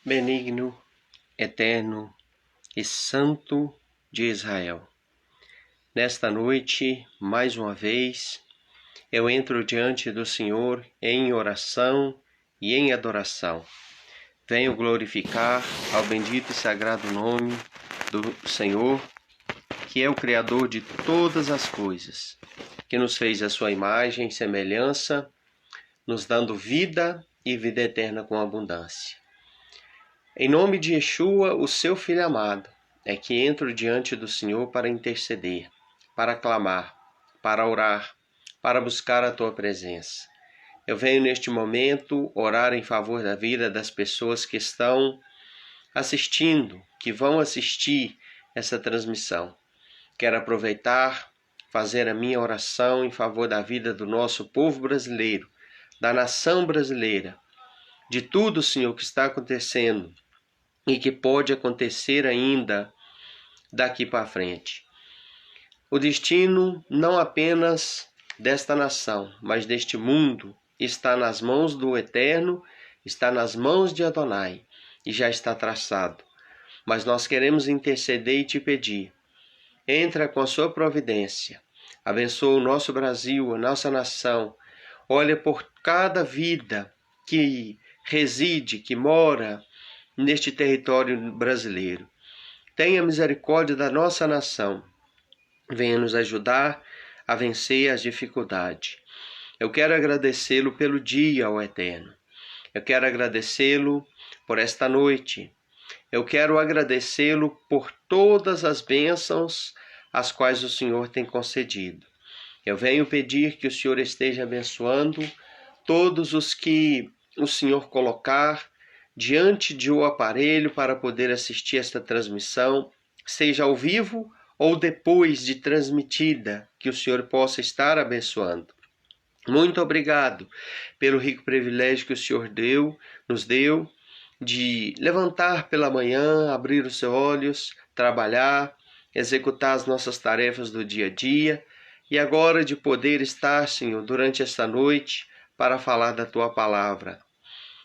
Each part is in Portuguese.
benigno, eterno e santo de Israel. Nesta noite, mais uma vez, eu entro diante do Senhor em oração e em adoração. Venho glorificar ao bendito e sagrado nome do Senhor, que é o Criador de todas as coisas, que nos fez a sua imagem e semelhança, nos dando vida e vida eterna com abundância. Em nome de Yeshua, o seu Filho amado, é que entro diante do Senhor para interceder, para clamar, para orar, para buscar a tua presença. Eu venho neste momento orar em favor da vida das pessoas que estão assistindo, que vão assistir essa transmissão. Quero aproveitar, fazer a minha oração em favor da vida do nosso povo brasileiro, da nação brasileira, de tudo, Senhor, que está acontecendo e que pode acontecer ainda daqui para frente. O destino não apenas desta nação, mas deste mundo está nas mãos do Eterno, está nas mãos de Adonai e já está traçado. Mas nós queremos interceder e te pedir. Entra com a sua providência, abençoa o nosso Brasil, a nossa nação. Olha por cada vida que reside, que mora neste território brasileiro. Tenha misericórdia da nossa nação. Venha nos ajudar a vencer as dificuldades. Eu quero agradecê-lo pelo dia, ó Eterno. Eu quero agradecê-lo por esta noite. Eu quero agradecê-lo por todas as bênçãos as quais o Senhor tem concedido. Eu venho pedir que o Senhor esteja abençoando todos os que o Senhor colocar diante de um aparelho para poder assistir esta transmissão, seja ao vivo ou depois de transmitida, que o Senhor possa estar abençoando. Muito obrigado pelo rico privilégio que o Senhor nos deu de levantar pela manhã, abrir os seus olhos, trabalhar, executar as nossas tarefas do dia a dia e agora de poder estar, Senhor, durante esta noite para falar da Tua palavra.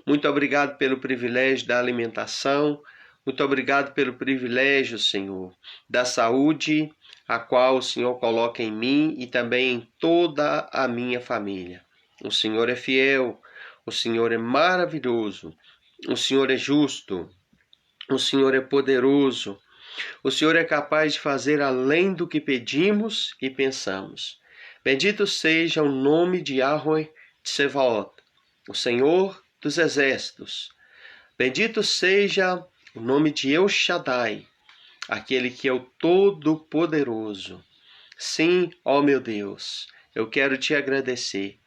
Muito obrigado pelo privilégio da alimentação, muito obrigado pelo privilégio, Senhor, da saúde, a qual o Senhor coloca em mim e também em toda a minha família. O Senhor é fiel, o Senhor é maravilhoso, o Senhor é justo, o Senhor é poderoso, o Senhor é capaz de fazer além do que pedimos e pensamos. Bendito seja o nome de Yahweh Tsevaot, o Senhor dos exércitos. Bendito seja o nome de El Shaddai, aquele que é o Todo-Poderoso. Sim, ó meu Deus, eu quero te agradecer.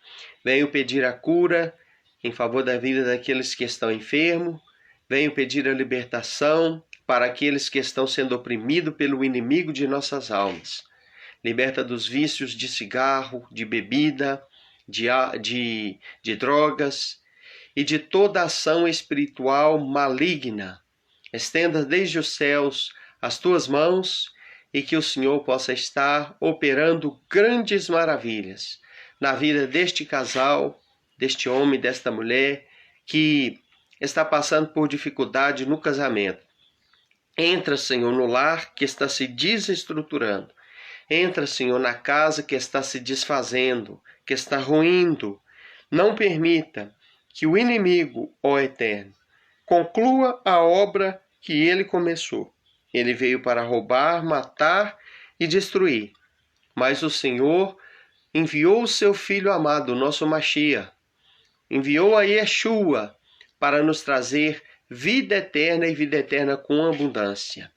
Venho pedir a cura em favor da vida daqueles que estão enfermos. Venho pedir a libertação para aqueles que estão sendo oprimidos pelo inimigo de nossas almas. Liberta dos vícios de cigarro, de bebida, de drogas e de toda ação espiritual maligna. Estenda desde os céus as tuas mãos e que o Senhor possa estar operando grandes maravilhas na vida deste casal, deste homem, desta mulher que está passando por dificuldade no casamento. Entra, Senhor, no lar que está se desestruturando. Entra, Senhor, na casa que está se desfazendo, que está ruindo. Não permita que o inimigo, ó Eterno, conclua a obra que ele começou. Ele veio para roubar, matar e destruir. Mas o Senhor enviou o seu Filho amado, o nosso Mashiach. Enviou a Yeshua para nos trazer vida eterna e vida eterna com abundância.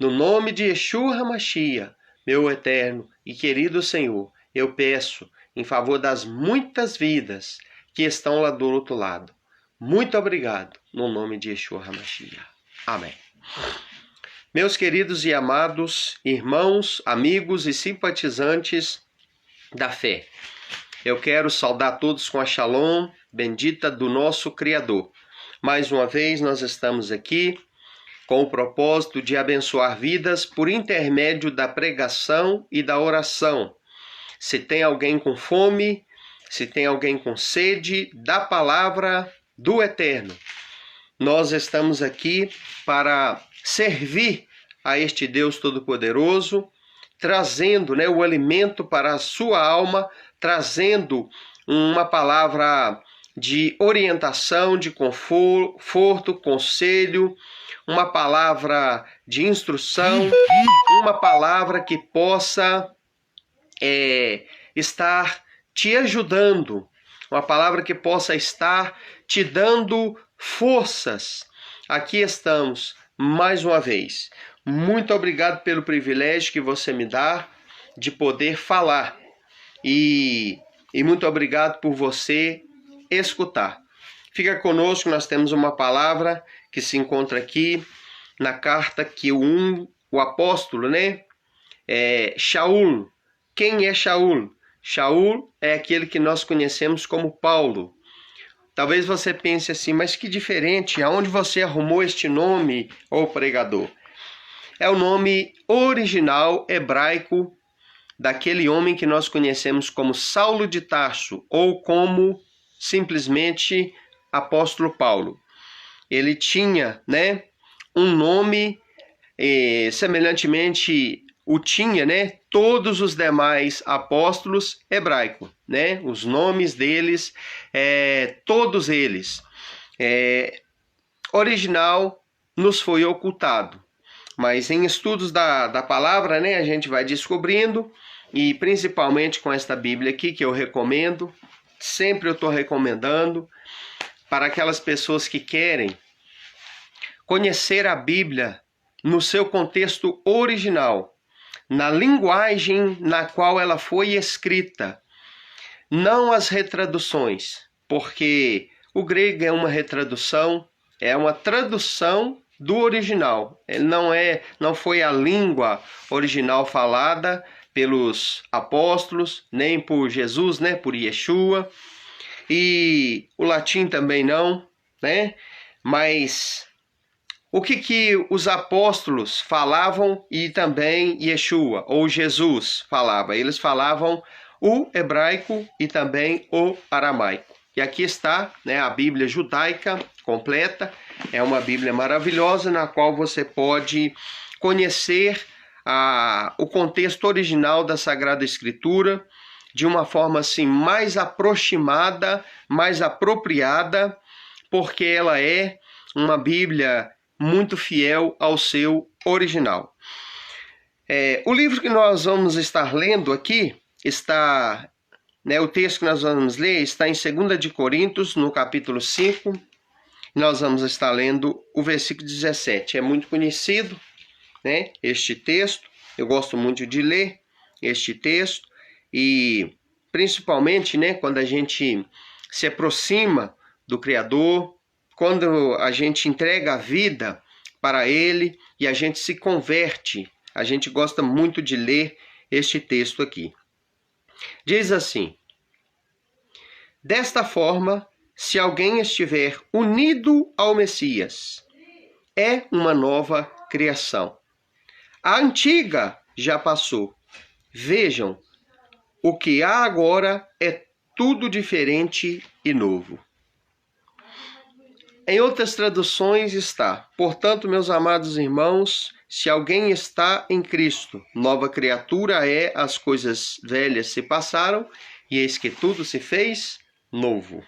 No nome de Yeshua HaMashiach, meu eterno e querido Senhor, eu peço em favor das muitas vidas que estão lá do outro lado. Muito obrigado, no nome de Yeshua HaMashiach. Amém. Meus queridos e amados irmãos, amigos e simpatizantes da fé, eu quero saudar todos com a Shalom bendita do nosso Criador. Mais uma vez nós estamos aqui com o propósito de abençoar vidas por intermédio da pregação e da oração. Se tem alguém com fome, se tem alguém com sede da palavra do Eterno, nós estamos aqui para servir a este Deus Todo-Poderoso, trazendo, né, o alimento para a sua alma, trazendo uma palavra de orientação, de conforto, conselho, uma palavra de instrução, uma palavra que possa estar te ajudando, uma palavra que possa estar te dando forças. Aqui estamos mais uma vez. Muito obrigado pelo privilégio que você me dá de poder falar. E muito obrigado por você escutar. Fica conosco, nós temos uma palavra que se encontra aqui na carta que o apóstolo, né? Shaul. Quem é Shaul? Shaul é aquele que nós conhecemos como Paulo. Talvez você pense assim, mas que diferente, aonde você arrumou este nome, ô pregador? É o nome original hebraico daquele homem que nós conhecemos como Saulo de Tarso, ou como simplesmente apóstolo Paulo. Ele tinha, né, um nome semelhantemente o tinha, né, todos os demais apóstolos hebraicos, né, os nomes deles, todos eles, original nos foi ocultado. Mas em estudos da palavra, né, a gente vai descobrindo, e principalmente com esta Bíblia aqui, que eu recomendo, sempre eu estou recomendando, para aquelas pessoas que querem conhecer a Bíblia no seu contexto original, na linguagem na qual ela foi escrita, não as retraduções, porque o grego é uma retradução, é uma tradução do original. Ele não foi a língua original falada pelos apóstolos, nem por Jesus, né, por Yeshua, e o latim também não, né? Mas o que os apóstolos falavam e também Yeshua ou Jesus falava? Eles falavam o hebraico e também o aramaico. E aqui está, né, a Bíblia judaica completa. É uma Bíblia maravilhosa na qual você pode conhecer o contexto original da Sagrada Escritura de uma forma assim mais aproximada, mais apropriada, porque ela é uma Bíblia muito fiel ao seu original. O livro que nós vamos estar lendo aqui está, né, o texto que nós vamos ler está em 2 de Coríntios, no capítulo 5. Nós vamos estar lendo o versículo 17. É muito conhecido, né, este texto. Eu gosto muito de ler este texto e principalmente, né, quando a gente se aproxima do Criador, quando a gente entrega a vida para Ele e a gente se converte, a gente gosta muito de ler este texto aqui. Diz assim: desta forma, se alguém estiver unido ao Messias, é uma nova criação. A antiga já passou. Vejam, o que há agora é tudo diferente e novo. Em outras traduções está: portanto, meus amados irmãos, se alguém está em Cristo, nova criatura é, as coisas velhas se passaram, e eis que tudo se fez novo.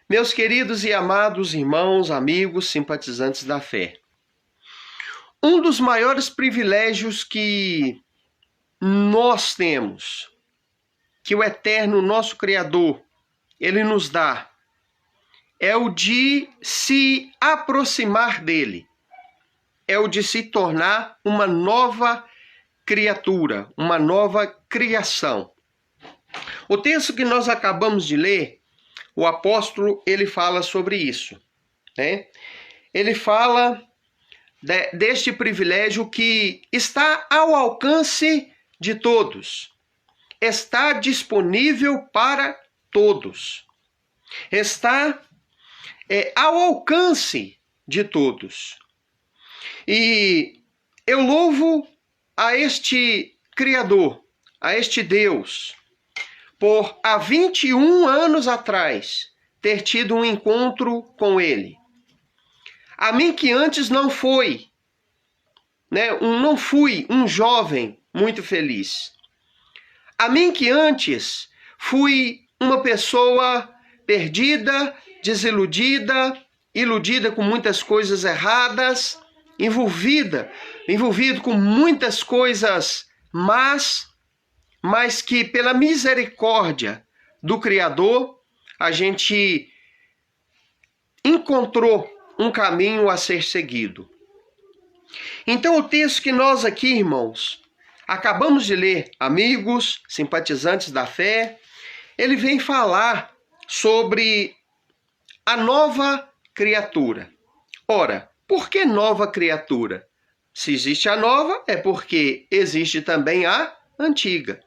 Meus queridos e amados irmãos, amigos, simpatizantes da fé, um dos maiores privilégios que nós temos, que o Eterno, nosso Criador, Ele nos dá, é o de se aproximar dele, é o de se tornar uma nova criatura, uma nova criação. O texto que nós acabamos de ler, o apóstolo, ele fala sobre isso, né? Ele fala deste privilégio que está ao alcance de todos, está disponível para todos, está ao alcance de todos. E eu louvo a este Criador, a este Deus, por há 21 anos atrás ter tido um encontro com Ele. A mim que antes não foi, né? Não fui um jovem muito feliz. A mim que antes fui uma pessoa perdida, desiludida, iludida com muitas coisas erradas, envolvido com muitas coisas más, mas que pela misericórdia do Criador, a gente encontrou um caminho a ser seguido. Então o texto que nós aqui, irmãos, acabamos de ler, amigos, simpatizantes da fé, ele vem falar sobre a nova criatura. Ora, por que nova criatura? Se existe a nova, é porque existe também a antiga.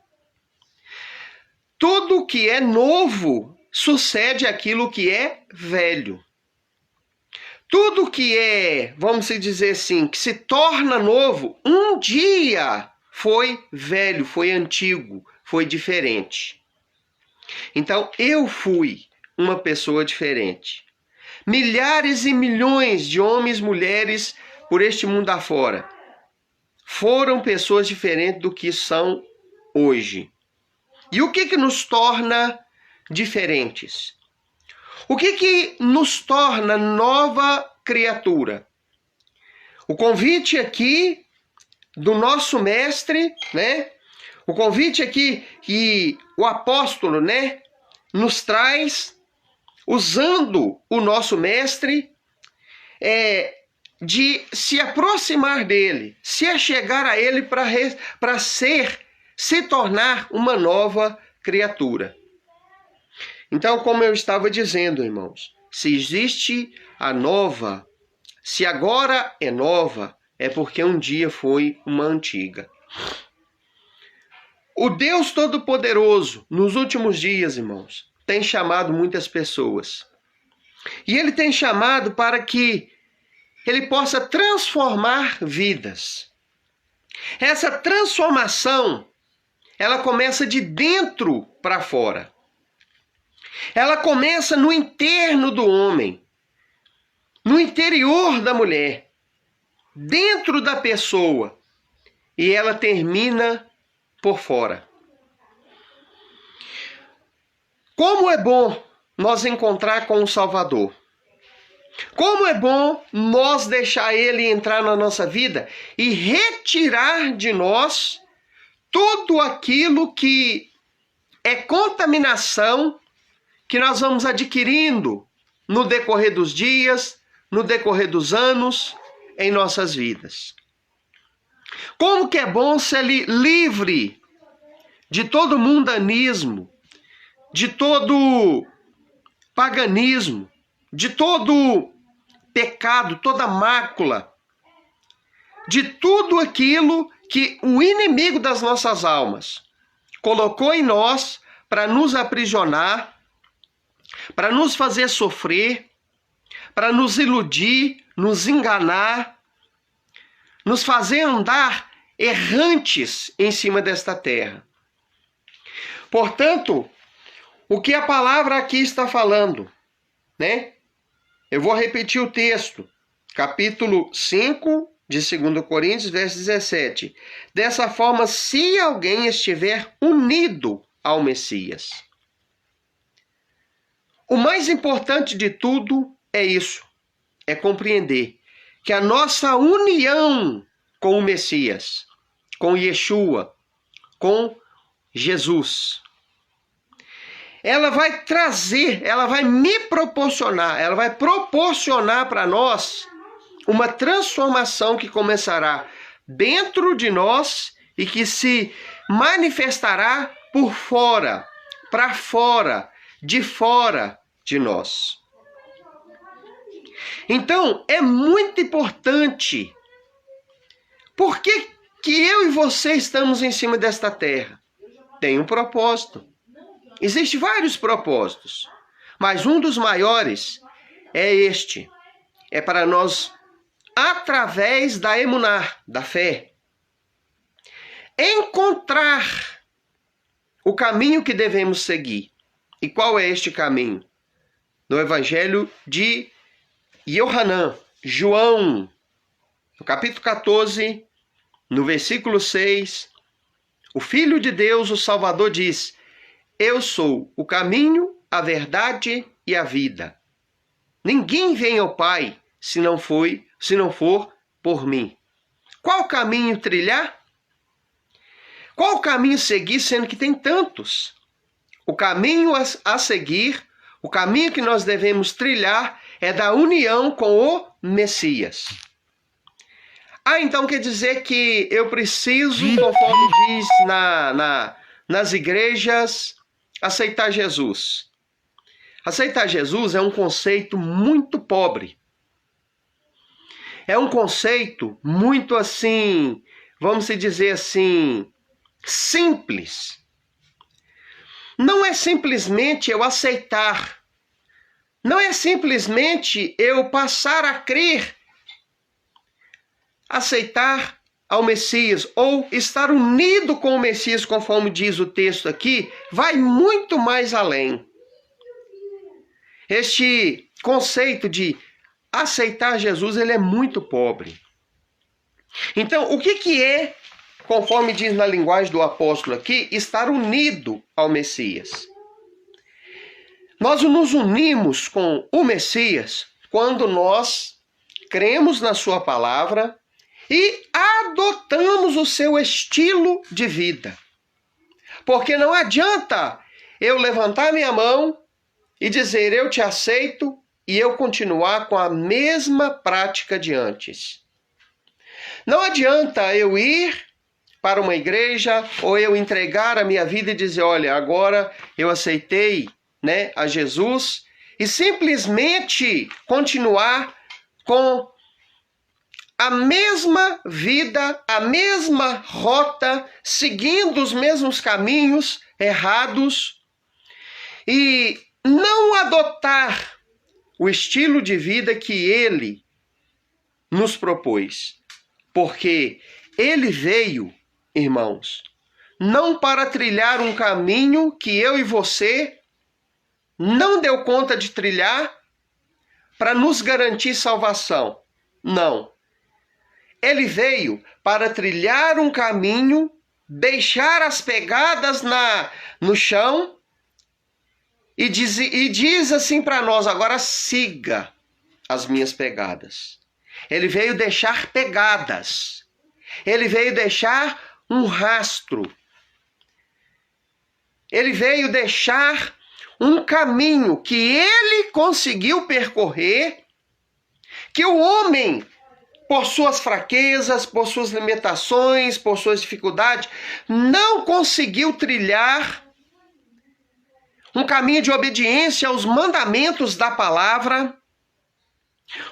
Tudo que é novo sucede aquilo que é velho. Tudo que é, vamos dizer assim, que se torna novo, um dia foi velho, foi antigo, foi diferente. Então, eu fui uma pessoa diferente. Milhares e milhões de homens e mulheres por este mundo afora foram pessoas diferentes do que são hoje. E o que nos torna diferentes? O que nos torna nova criatura? O convite aqui do nosso mestre, né? O convite aqui que o apóstolo, né, nos traz, usando o nosso mestre, de se aproximar dele, se achegar a ele para se tornar uma nova criatura. Então, como eu estava dizendo, irmãos, se existe a nova, se agora é nova, é porque um dia foi uma antiga. O Deus Todo-Poderoso, nos últimos dias, irmãos, tem chamado muitas pessoas. E ele tem chamado para que ele possa transformar vidas. Essa transformação, ela começa de dentro para fora. Ela começa no interno do homem, no interior da mulher, dentro da pessoa, e ela termina por fora. Como é bom nós encontrar com o Salvador. Como é bom nós deixar ele entrar na nossa vida e retirar de nós tudo aquilo que é contaminação que nós vamos adquirindo no decorrer dos dias, no decorrer dos anos, em nossas vidas. Como que é bom ser livre de todo mundanismo, de todo paganismo, de todo pecado, toda mácula, de tudo aquilo que o inimigo das nossas almas colocou em nós para nos aprisionar, para nos fazer sofrer, para nos iludir, nos enganar, nos fazer andar errantes em cima desta terra. Portanto, o que a palavra aqui está falando, né? Eu vou repetir o texto, capítulo 5 de 2 Coríntios, verso 17. Dessa forma, se alguém estiver unido ao Messias. O mais importante de tudo é isso, é compreender que a nossa união com o Messias, com Yeshua, com Jesus, ela vai trazer, ela vai me proporcionar, ela vai proporcionar para nós uma transformação que começará dentro de nós e que se manifestará por fora, para fora de nós. Então, é muito importante. Por que eu e você estamos em cima desta terra? Tem um propósito. Existem vários propósitos, mas um dos maiores é este. É para nós, através da emuná, da fé, encontrar o caminho que devemos seguir. E qual é este caminho? No Evangelho de Yohanan, João, no capítulo 14, no versículo 6, o Filho de Deus, o Salvador, diz: eu sou o caminho, a verdade e a vida. Ninguém vem ao Pai se não for por mim. Qual caminho trilhar? Qual caminho seguir, sendo que tem tantos? O caminho a seguir, o caminho que nós devemos trilhar é da união com o Messias. Então quer dizer que eu preciso, conforme diz nas igrejas, aceitar Jesus. Aceitar Jesus é um conceito muito pobre. É um conceito muito assim, vamos dizer assim, simples. Não é simplesmente eu aceitar. Não é simplesmente eu passar a crer, aceitar ao Messias ou estar unido com o Messias, conforme diz o texto aqui, vai muito mais além. Este conceito de aceitar Jesus, ele é muito pobre. Então, o que é, conforme diz na linguagem do apóstolo aqui, estar unido ao Messias? Nós nos unimos com o Messias quando nós cremos na sua palavra e adotamos o seu estilo de vida. Porque não adianta eu levantar minha mão e dizer eu te aceito e eu continuar com a mesma prática de antes. Não adianta eu ir para uma igreja ou eu entregar a minha vida e dizer, olha, agora eu aceitei, a Jesus e simplesmente continuar com a mesma vida, a mesma rota, seguindo os mesmos caminhos errados e não adotar o estilo de vida que ele nos propôs. Porque ele veio, irmãos, não para trilhar um caminho que eu e você não deu conta de trilhar para nos garantir salvação. Não. Ele veio para trilhar um caminho, deixar as pegadas no chão e diz assim para nós, agora siga as minhas pegadas. Ele veio deixar pegadas. Ele veio deixar um rastro. Ele veio deixar um caminho que ele conseguiu percorrer, que o homem, por suas fraquezas, por suas limitações, por suas dificuldades, não conseguiu trilhar um caminho de obediência aos mandamentos da palavra,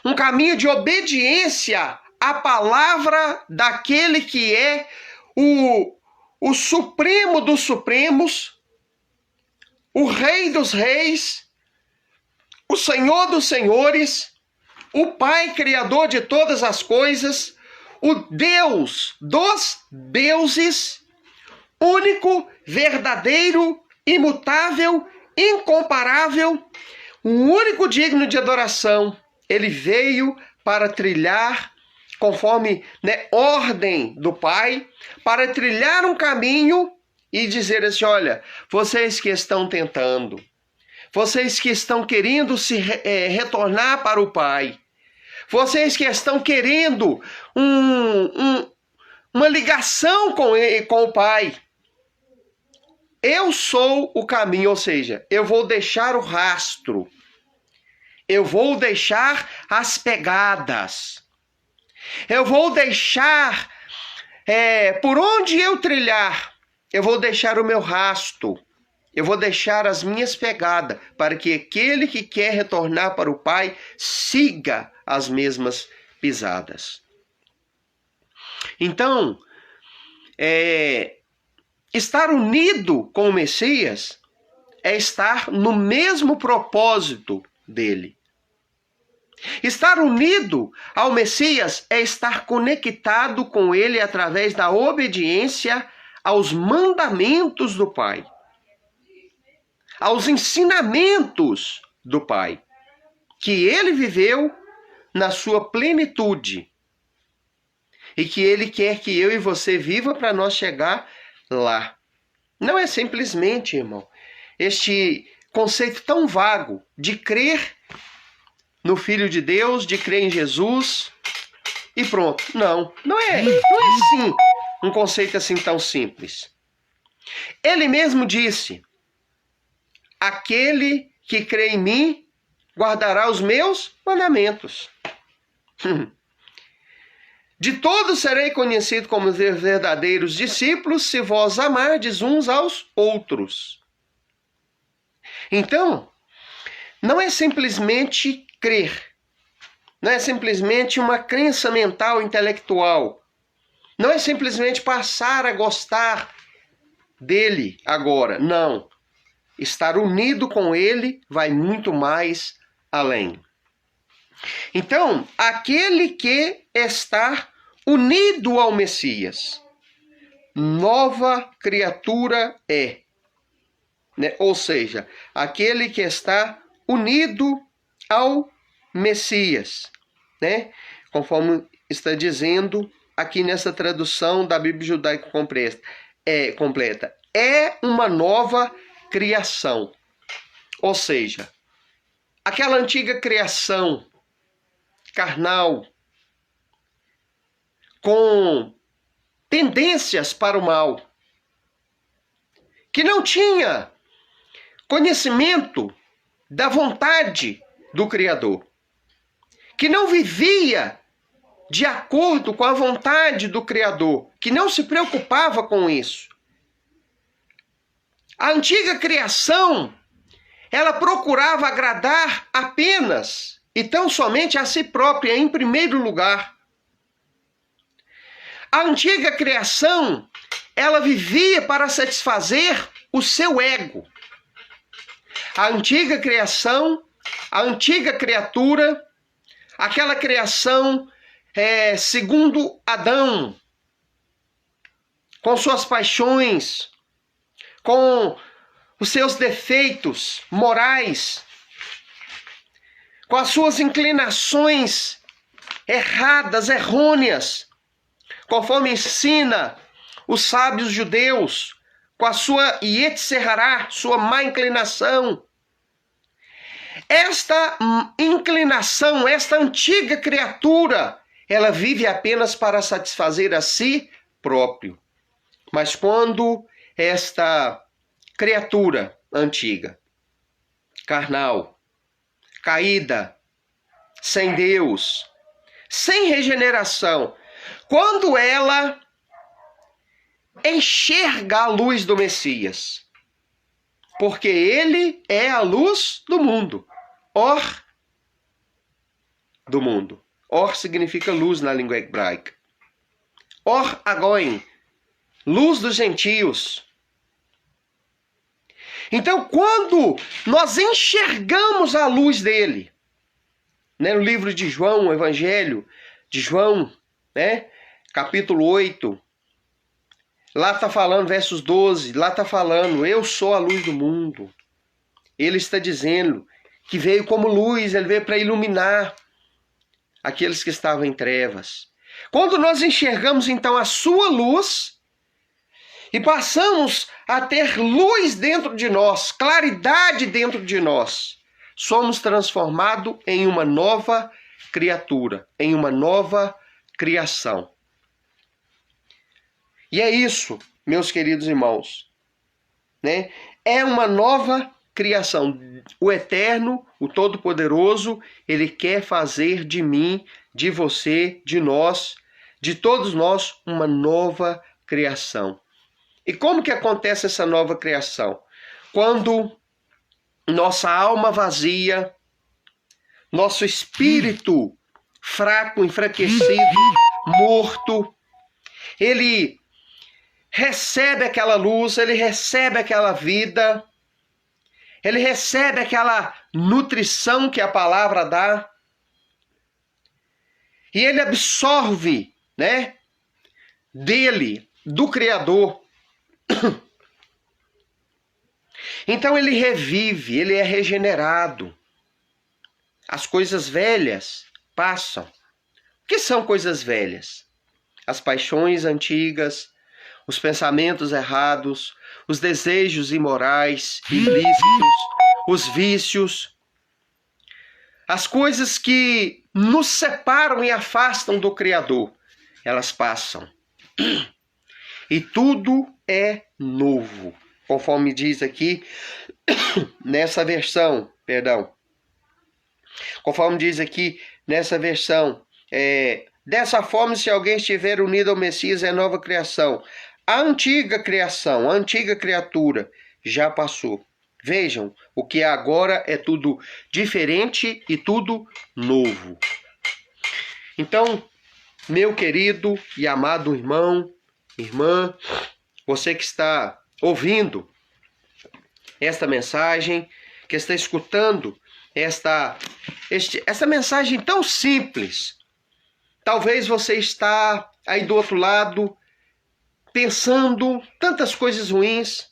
um caminho de obediência à palavra daquele que é o Supremo dos Supremos, o Rei dos Reis, o Senhor dos Senhores, o Pai Criador de todas as coisas, o Deus dos deuses, único, verdadeiro, imutável, incomparável, o único digno de adoração. Ele veio para trilhar, conforme ordem do Pai, para trilhar um caminho e dizer assim, olha, vocês que estão tentando, vocês que estão querendo se retornar para o Pai, vocês que estão querendo uma ligação com o Pai, eu sou o caminho, ou seja, eu vou deixar o rastro, eu vou deixar as pegadas, eu vou deixar, por onde eu trilhar, eu vou deixar o meu rastro, eu vou deixar as minhas pegadas, para que aquele que quer retornar para o Pai siga as mesmas pisadas. Então, estar unido com o Messias é estar no mesmo propósito dele. Estar unido ao Messias é estar conectado com ele através da obediência aos mandamentos do Pai, aos ensinamentos do Pai, que ele viveu na sua plenitude. E que Ele quer que eu e você viva para nós chegar lá. Não é simplesmente, irmão, este conceito tão vago de crer no Filho de Deus, de crer em Jesus e pronto. Não é assim um conceito assim tão simples. Ele mesmo disse: aquele que crê em mim guardará os meus mandamentos. De todos serei conhecido como verdadeiros discípulos se vós amardes uns aos outros. Então, não é simplesmente crer. Não é simplesmente uma crença mental intelectual. Não é simplesmente passar a gostar dele agora. Não. Estar unido com ele vai muito mais além. Então, aquele que está unido ao Messias, nova criatura é. Né? Ou seja, aquele que está unido ao Messias, né? Conforme está dizendo aqui nessa tradução da Bíblia Judaica completa, é uma nova criação. Ou seja, aquela antiga criação carnal, com tendências para o mal, que não tinha conhecimento da vontade do Criador, que não vivia de acordo com a vontade do Criador, que não se preocupava com isso. A antiga criação, ela procurava agradar apenas e tão somente a si própria, em primeiro lugar. A antiga criação, ela vivia para satisfazer o seu ego. A antiga criação, a antiga criatura, aquela criação segundo Adão, com suas paixões, com os seus defeitos morais, com as suas inclinações erradas, errôneas, conforme ensina os sábios judeus, com a sua Yetzerará, sua má inclinação. Esta inclinação, esta antiga criatura, ela vive apenas para satisfazer a si próprio. Mas quando esta criatura antiga, carnal, caída, sem Deus, sem regeneração, quando ela enxerga a luz do Messias, porque ele é a luz do mundo, or do mundo. Or significa luz na língua hebraica. Or agoin, luz dos gentios. Então, quando nós enxergamos a luz dele, né, no livro de João, o Evangelho de João, né, capítulo 8, lá está falando, versos 12, lá está falando, eu sou a luz do mundo. Ele está dizendo que veio como luz, ele veio para iluminar aqueles que estavam em trevas. Quando nós enxergamos então a sua luz e passamos a ter luz dentro de nós, claridade dentro de nós, somos transformados em uma nova criatura, em uma nova criação. E é isso, meus queridos irmãos, né? É uma nova criação. O Eterno, o Todo-Poderoso, Ele quer fazer de mim, de você, de nós, de todos nós, uma nova criação. E como que acontece essa nova criação? Quando nossa alma vazia, nosso espírito fraco, enfraquecido, morto, ele recebe aquela luz, ele recebe aquela vida, ele recebe aquela nutrição que a palavra dá, e ele absorve, né, dele, do Criador. Então ele revive, ele é regenerado. As coisas velhas passam. O que são coisas velhas? As paixões antigas, os pensamentos errados, os desejos imorais, ilícitos, os vícios, as coisas que nos separam e afastam do Criador, elas passam. E tudo é novo, conforme diz aqui nessa versão, conforme diz aqui nessa versão, dessa forma, se alguém estiver unido ao Messias, é nova criação. A antiga criação, a antiga criatura já passou. Vejam, o que agora é tudo diferente e tudo novo. Então, meu querido e amado irmão, irmã, você que está ouvindo esta mensagem, que está escutando esta mensagem tão simples, talvez você está aí do outro lado pensando tantas coisas ruins,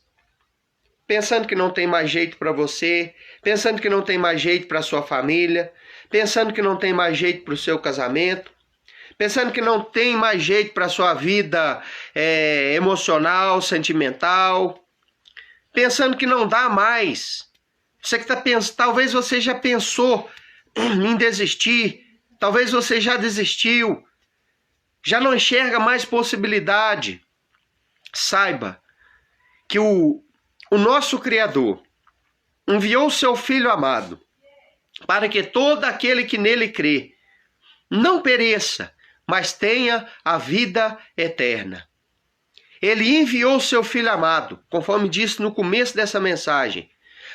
pensando que não tem mais jeito para você, pensando que não tem mais jeito para sua família, pensando que não tem mais jeito para o seu casamento, pensando que não tem mais jeito para sua vida emocional, sentimental, pensando que não dá mais. Você que está pensando, talvez você já pensou em desistir, talvez você já desistiu, já não enxerga mais possibilidade. Saiba que o nosso Criador enviou o seu Filho amado para que todo aquele que nele crê não pereça, mas tenha a vida eterna. Ele enviou o seu Filho amado, conforme disse no começo dessa mensagem,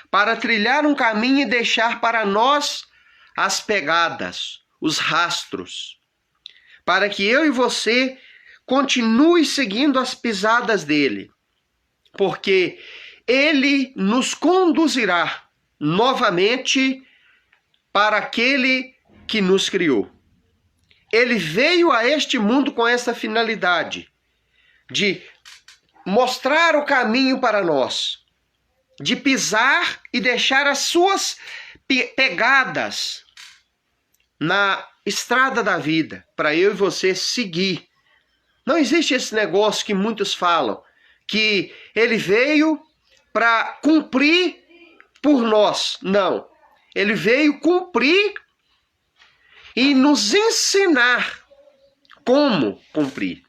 para trilhar um caminho e deixar para nós as pegadas, os rastros, para que eu e você continue seguindo as pisadas dele, porque ele nos conduzirá novamente para aquele que nos criou. Ele veio a este mundo com essa finalidade de mostrar o caminho para nós, de pisar e deixar as suas pegadas na estrada da vida, para eu e você seguir. Não existe esse negócio que muitos falam, que ele veio para cumprir por nós. Não. Ele veio cumprir e nos ensinar como cumprir.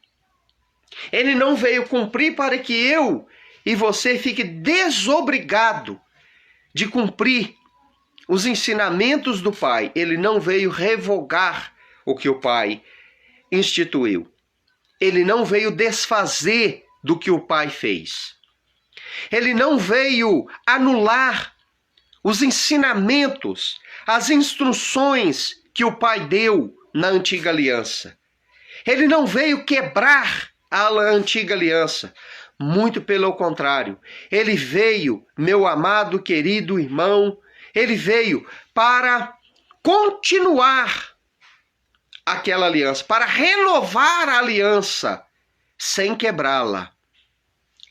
Ele não veio cumprir para que eu e você fique desobrigado de cumprir os ensinamentos do Pai. Ele não veio revogar o que o Pai instituiu. Ele não veio desfazer do que o Pai fez. Ele não veio anular os ensinamentos, as instruções que o Pai deu na antiga aliança. Ele não veio quebrar a antiga aliança. Muito pelo contrário. Ele veio, meu amado, querido irmão, ele veio para continuar aquela aliança, para renovar a aliança, sem quebrá-la.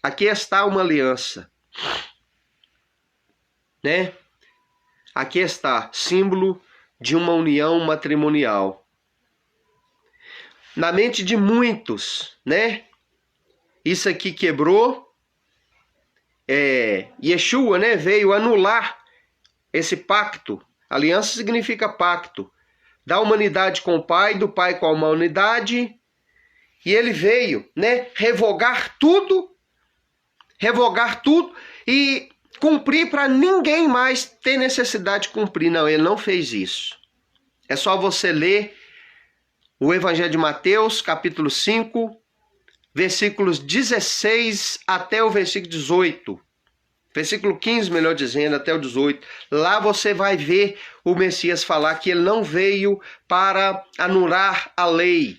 Aqui está uma aliança, né? Aqui está, símbolo de uma união matrimonial. Na mente de muitos, né? Isso aqui quebrou. Yeshua, né? Veio anular esse pacto. Aliança significa pacto. Da humanidade com o Pai, do Pai com a humanidade. E ele veio, né? Revogar tudo e cumprir para ninguém mais ter necessidade de cumprir. Não, ele não fez isso. É só você ler o Evangelho de Mateus, capítulo 5, versículos 16 até o versículo 18. Versículo 15, melhor dizendo, até o 18. Lá você vai ver o Messias falar que ele não veio para anular a lei.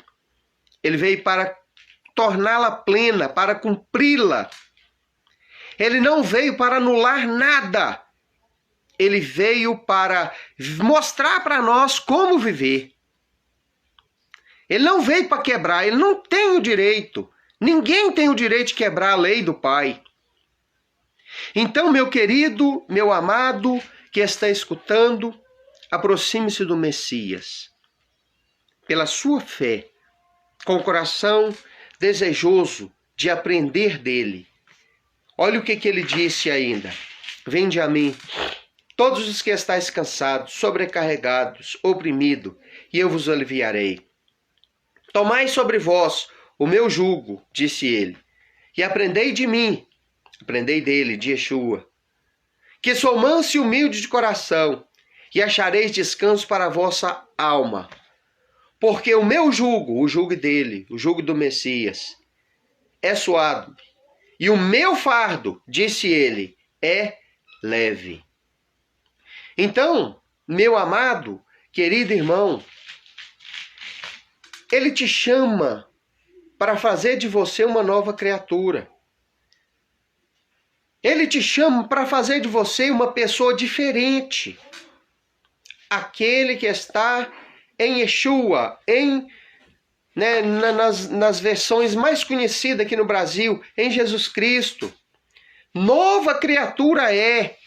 Ele veio para torná-la plena, para cumpri-la. Ele não veio para anular nada. Ele veio para mostrar para nós como viver. Ele não veio para quebrar, ele não tem o direito. Ninguém tem o direito de quebrar a lei do Pai. Então, meu querido, meu amado, que está escutando, aproxime-se do Messias. pela sua fé, com o coração desejoso de aprender dele. Olha o que ele disse ainda. Vinde a mim, todos os que estáis cansados, sobrecarregados, oprimidos, e eu vos aliviarei. Tomai sobre vós o meu jugo, disse ele, e aprendei de mim, aprendei dele, de Yeshua, que sou manso e humilde de coração, e achareis descanso para a vossa alma. Porque o meu jugo, o jugo dele, o jugo do Messias, é suave, e o meu fardo, disse ele, é leve. Então, meu amado, querido irmão, ele te chama para fazer de você uma nova criatura. Ele te chama para fazer de você uma pessoa diferente. Aquele que está em Yeshua, nas versões mais conhecidas aqui no Brasil, em Jesus Cristo. Nova criatura é.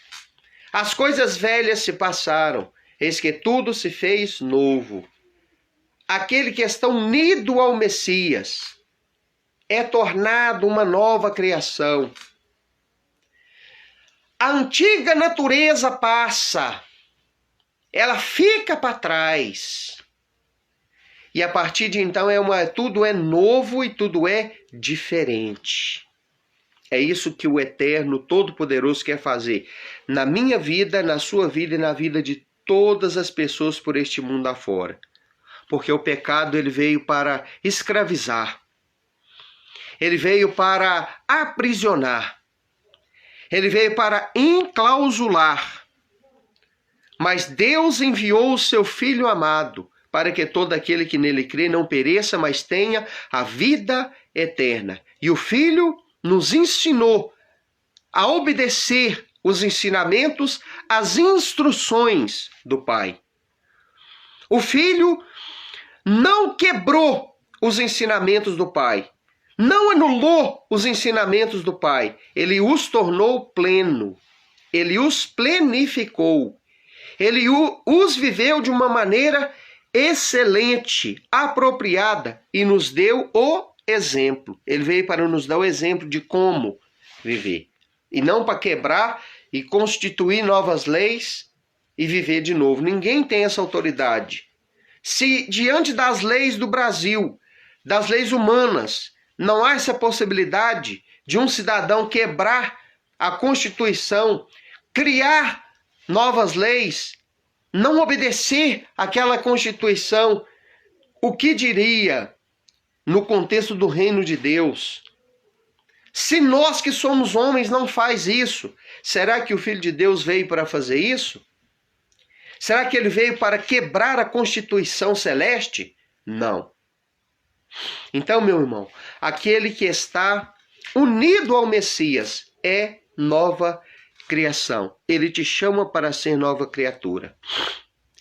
As coisas velhas se passaram, eis que tudo se fez novo. Aquele que está unido ao Messias é tornado uma nova criação. A antiga natureza passa, ela fica para trás. E a partir de então tudo é novo e tudo é diferente. É isso que o Eterno Todo-Poderoso quer fazer na minha vida, na sua vida e na vida de todas as pessoas por este mundo afora. Porque o pecado ele veio para escravizar. Ele veio para aprisionar. Ele veio para enclausular. Mas Deus enviou o seu Filho amado para que todo aquele que nele crê não pereça, mas tenha a vida eterna. E o Filho nos ensinou a obedecer os ensinamentos, as instruções do Pai. O Filho não quebrou os ensinamentos do Pai, não anulou os ensinamentos do Pai, ele os tornou pleno, ele os plenificou, ele os viveu de uma maneira excelente, apropriada e nos deu o exemplo. Ele veio para nos dar o exemplo de como viver e não para quebrar e constituir novas leis e viver de novo. Ninguém tem essa autoridade. Se diante das leis do Brasil, das leis humanas, não há essa possibilidade de um cidadão quebrar a Constituição, criar novas leis, não obedecer àquela Constituição, o que diria no contexto do reino de Deus? Se nós que somos homens não faz isso, será que o Filho de Deus veio para fazer isso? Será que ele veio para quebrar a Constituição celeste? Não. Então, meu irmão, aquele que está unido ao Messias é nova criação. Ele te chama para ser nova criatura.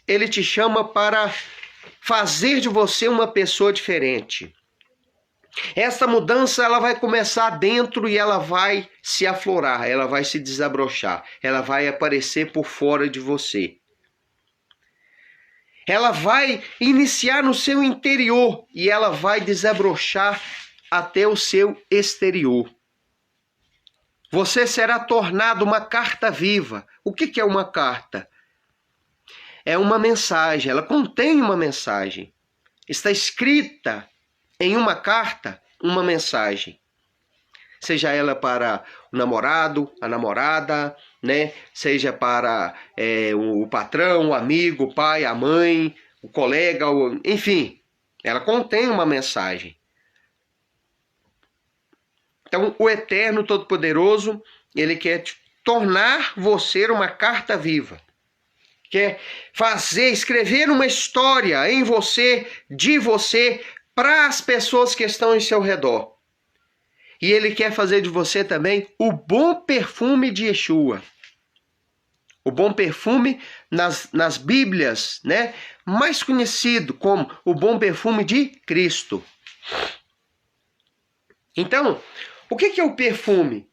Ele te chama para fazer de você uma pessoa diferente. Essa mudança ela vai começar dentro e ela vai se aflorar, ela vai se desabrochar, ela vai aparecer por fora de você. Ela vai iniciar no seu interior e ela vai desabrochar até o seu exterior. Você será tornado uma carta viva. O que é uma carta? É uma mensagem, ela contém uma mensagem. Está escrita em uma carta uma mensagem. Seja ela para o namorado, a namorada, né? Seja para o patrão, o amigo, o pai, a mãe, o colega, enfim. Ela contém uma mensagem. Então, o Eterno Todo-Poderoso, ele quer tornar você uma carta viva. Quer escrever uma história em você, de você, para as pessoas que estão em seu redor. E ele quer fazer de você também o bom perfume de Yeshua. O bom perfume nas Bíblias, né? Mais conhecido como o bom perfume de Cristo. Então, o que é o perfume?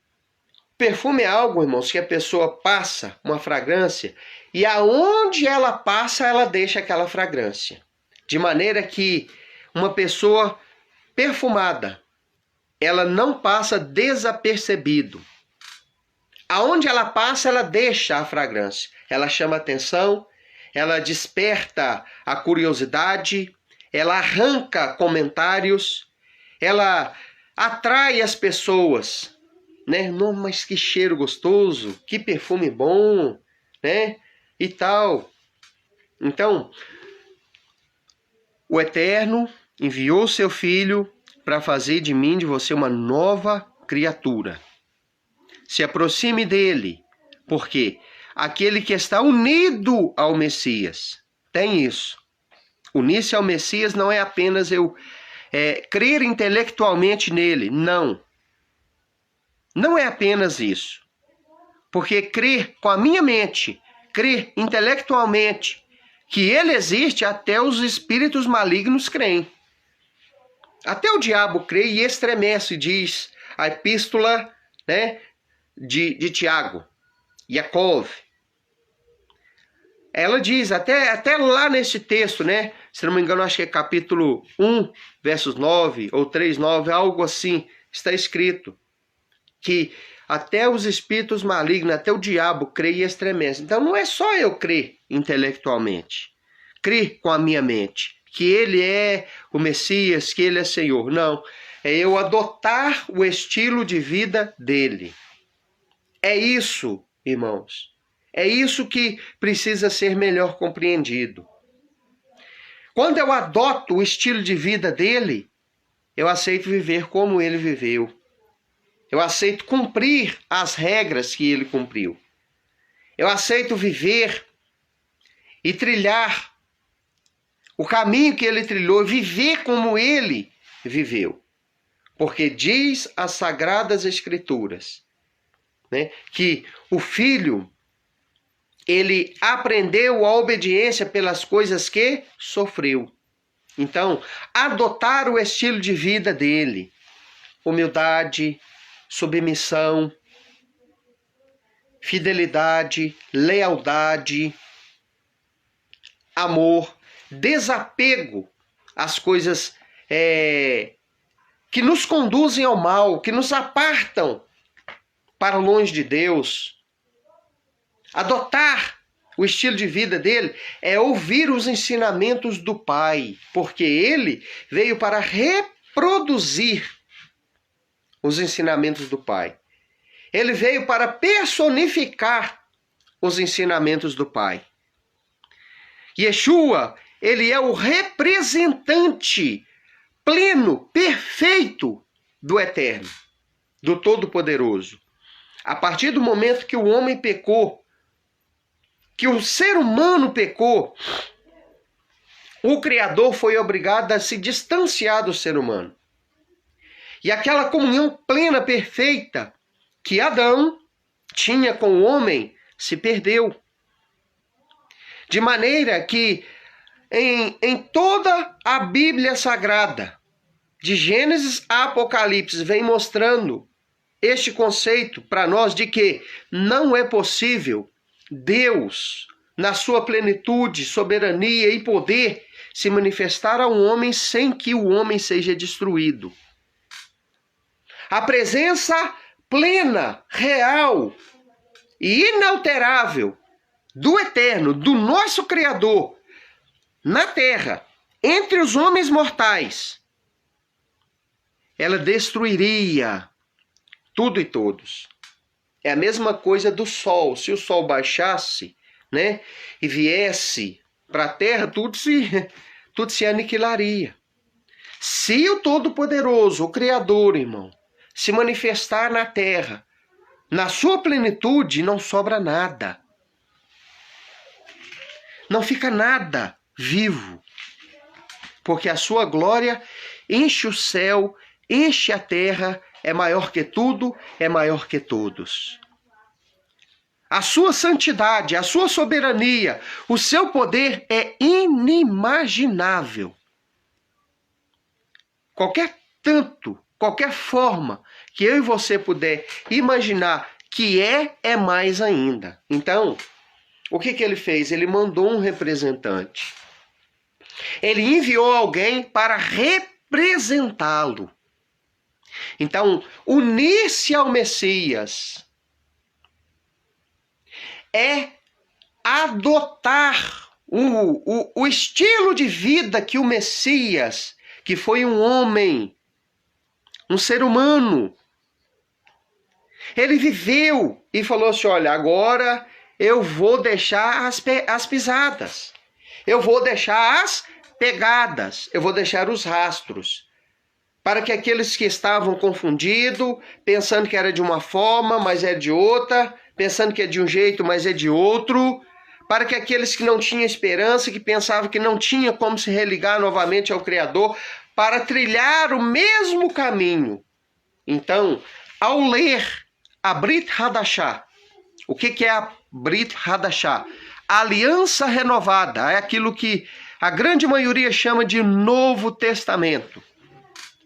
Perfume é algo, irmãos, que a pessoa passa, uma fragrância, e aonde ela passa, ela deixa aquela fragrância. de maneira que uma pessoa perfumada, ela não passa desapercebido. Aonde ela passa, ela deixa a fragrância. Ela chama atenção, ela desperta a curiosidade, ela arranca comentários, ela atrai as pessoas, né? Não, mas que cheiro gostoso, que perfume bom, né? E tal. Então, o Eterno enviou seu Filho para fazer de mim, de você, uma nova criatura. Se aproxime dele, porque aquele que está unido ao Messias tem isso. Unir-se ao Messias não é apenas eu crer intelectualmente nele, não. Não é apenas isso. Porque crer com a minha mente, crer intelectualmente que ele existe, até os espíritos malignos creem. Até o diabo crê e estremece, diz a epístola, né, de Tiago, Yaakov. Ela diz, até lá nesse texto, né, se não me engano, acho que é capítulo 1, versos 9 ou 3, 9, algo assim, está escrito que até os espíritos malignos, até o diabo crê e estremece. Então não é só eu crer intelectualmente, crer com a minha mente, que ele é o Messias, que ele é Senhor. Não, é eu adotar o estilo de vida dele. É isso, irmãos. É isso que precisa ser melhor compreendido. Quando eu adoto o estilo de vida dele, eu aceito viver como ele viveu. Eu aceito cumprir as regras que ele cumpriu. Eu aceito viver e trilhar o caminho que ele trilhou, viver como ele viveu. Porque diz as Sagradas Escrituras, né, que o Filho, ele aprendeu a obediência pelas coisas que sofreu. Então, adotar o estilo de vida dele, humildade, submissão, fidelidade, lealdade, amor, desapego às coisas que nos conduzem ao mal, que nos apartam para longe de Deus. Adotar o estilo de vida dele é ouvir os ensinamentos do Pai, porque ele veio para reproduzir os ensinamentos do Pai. Ele veio para personificar os ensinamentos do Pai. Yeshua, ele é o representante pleno, perfeito do Eterno, do Todo-Poderoso. A partir do momento que o homem pecou, que o ser humano pecou, o Criador foi obrigado a se distanciar do ser humano. E aquela comunhão plena, perfeita, que Adão tinha com o homem, se perdeu. De maneira que em toda a Bíblia Sagrada, de Gênesis a Apocalipse, vem mostrando este conceito para nós de que não é possível Deus, na sua plenitude, soberania e poder, se manifestar a um homem sem que o homem seja destruído. A presença plena, real e inalterável do Eterno, do nosso Criador, na terra, entre os homens mortais, ela destruiria tudo e todos. É a mesma coisa do sol. Se o sol baixasse, né, e viesse para a terra, tudo se aniquilaria. Se o Todo-Poderoso, o Criador, irmão, se manifestar na terra, na sua plenitude, não sobra nada. Não fica nada vivo. Porque a sua glória enche o céu, enche a terra, é maior que tudo, é maior que todos. A sua santidade, a sua soberania, o seu poder é inimaginável. Qualquer tanto, qualquer forma que eu e você puder imaginar que é mais ainda. Então, o que ele fez? Ele mandou um representante. Ele enviou alguém para representá-lo. Então, unir-se ao Messias é adotar o estilo de vida que o Messias, que foi um homem, um ser humano, ele viveu e falou assim, olha, agora eu vou deixar as pisadas, eu vou deixar as pegadas, eu vou deixar os rastros, para que aqueles que estavam confundidos, pensando que era de uma forma, mas é de outra, pensando que é de um jeito, mas é de outro, para que aqueles que não tinham esperança, que pensavam que não tinha como se religar novamente ao Criador, para trilhar o mesmo caminho. Então, ao ler a Brit Hadashah, o que é a Brit Hadashah? A aliança renovada, é aquilo que a grande maioria chama de Novo Testamento,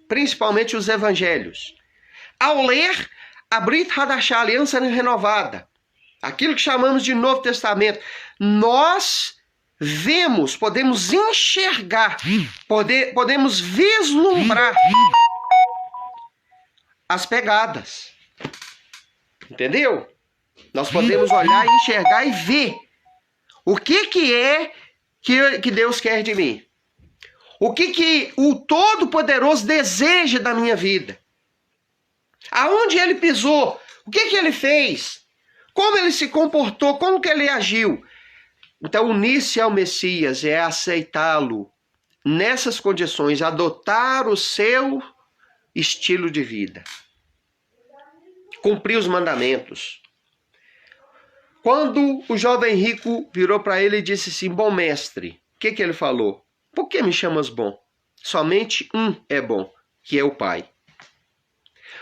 principalmente os evangelhos. Ao ler a Brit Hadashah, a aliança renovada, aquilo que chamamos de Novo Testamento, nós vemos, podemos enxergar, podemos vislumbrar as pegadas. Entendeu? Nós podemos olhar, enxergar e ver o que é que Deus quer de mim. O que o Todo-Poderoso deseja da minha vida. Aonde ele pisou, o que ele fez, como ele se comportou, como que ele agiu. Então, unir-se ao Messias é aceitá-lo nessas condições, adotar o seu estilo de vida. Cumprir os mandamentos. Quando o jovem rico virou para ele e disse assim, bom mestre, o que ele falou? Por que me chamas bom? Somente um é bom, que é o Pai.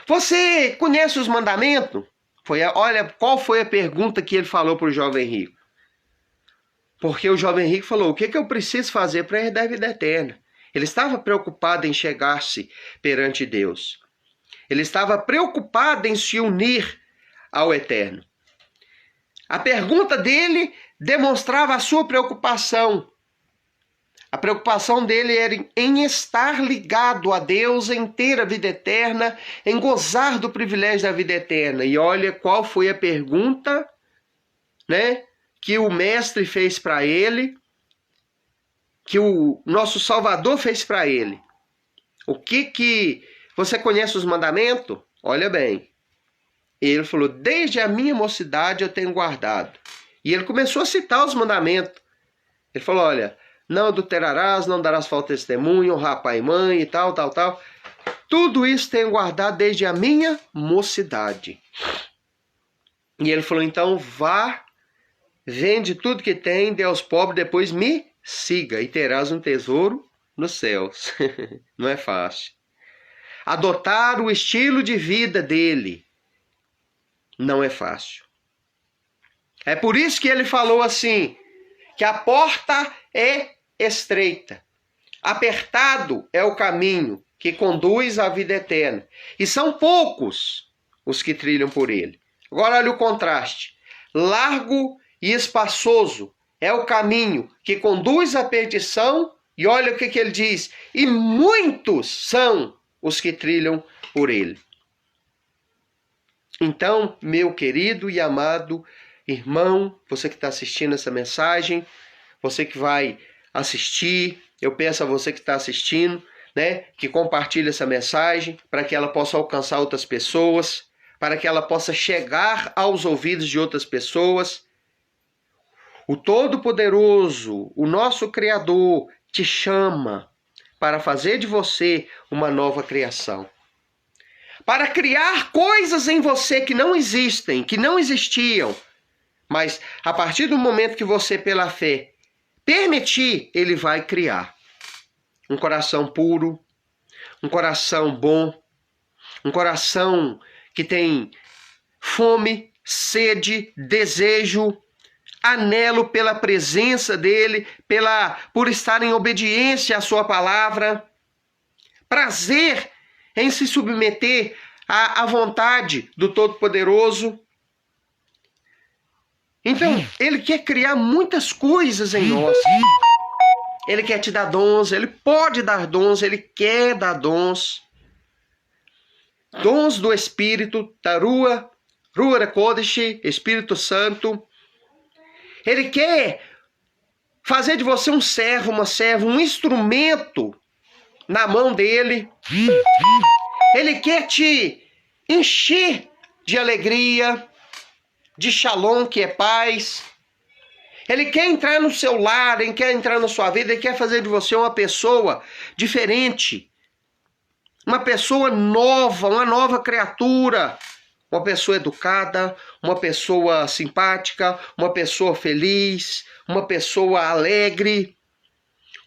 Você conhece os mandamentos? Olha, qual foi a pergunta que ele falou para o jovem rico? Porque o jovem rico falou, o que eu preciso fazer para herdar a vida eterna? Ele estava preocupado em chegar-se perante Deus. Ele estava preocupado em se unir ao Eterno. A pergunta dele demonstrava a sua preocupação. A preocupação dele era em estar ligado a Deus, em ter a vida eterna, em gozar do privilégio da vida eterna. E olha qual foi a pergunta, né, que o Mestre fez para ele, que o nosso Salvador fez para ele. O que você conhece os mandamentos? Olha bem. Ele falou, desde a minha mocidade eu tenho guardado. E ele começou a citar os mandamentos. Ele falou, olha, não adulterarás, não darás falta de testemunho, honrar pai e mãe e tal. Tudo isso tenho guardado desde a minha mocidade. E ele falou, então vá, vende tudo que tem, dê aos pobres, depois me siga e terás um tesouro nos céus. Não é fácil. Adotar o estilo de vida dele não é fácil. É por isso que ele falou assim, que a porta é estreita, apertado é o caminho que conduz à vida eterna, e são poucos os que trilham por ele. Agora olha o contraste, largo e espaçoso é o caminho que conduz à perdição, e olha o que ele diz, e muitos são os que trilham por ele. Então, meu querido e amado irmão, você que está assistindo essa mensagem, você que vai assistir, eu peço a você que está assistindo, né, que compartilhe essa mensagem para que ela possa alcançar outras pessoas, para que ela possa chegar aos ouvidos de outras pessoas. O Todo-Poderoso, o nosso Criador, te chama para fazer de você uma nova criação. Para criar coisas em você que não existem, que não existiam. Mas a partir do momento que você, pela fé, permitir, ele vai criar. Um coração puro, um coração bom, um coração que tem fome, sede, desejo, anelo pela presença dele, por estar em obediência à sua palavra, prazer em se submeter à vontade do Todo-Poderoso. Então, ele quer criar muitas coisas em nós. Ele quer te dar dons, ele pode dar dons, ele quer dar dons. Dons do Espírito, da Ruach Kodesh, Espírito Santo. Ele quer fazer de você um servo, uma serva, um instrumento na mão dele. Ele quer te encher de alegria, de shalom, que é paz. Ele quer entrar no seu lar, ele quer entrar na sua vida, ele quer fazer de você uma pessoa diferente. Uma pessoa nova, uma nova criatura. Uma pessoa educada, uma pessoa simpática, uma pessoa feliz, uma pessoa alegre,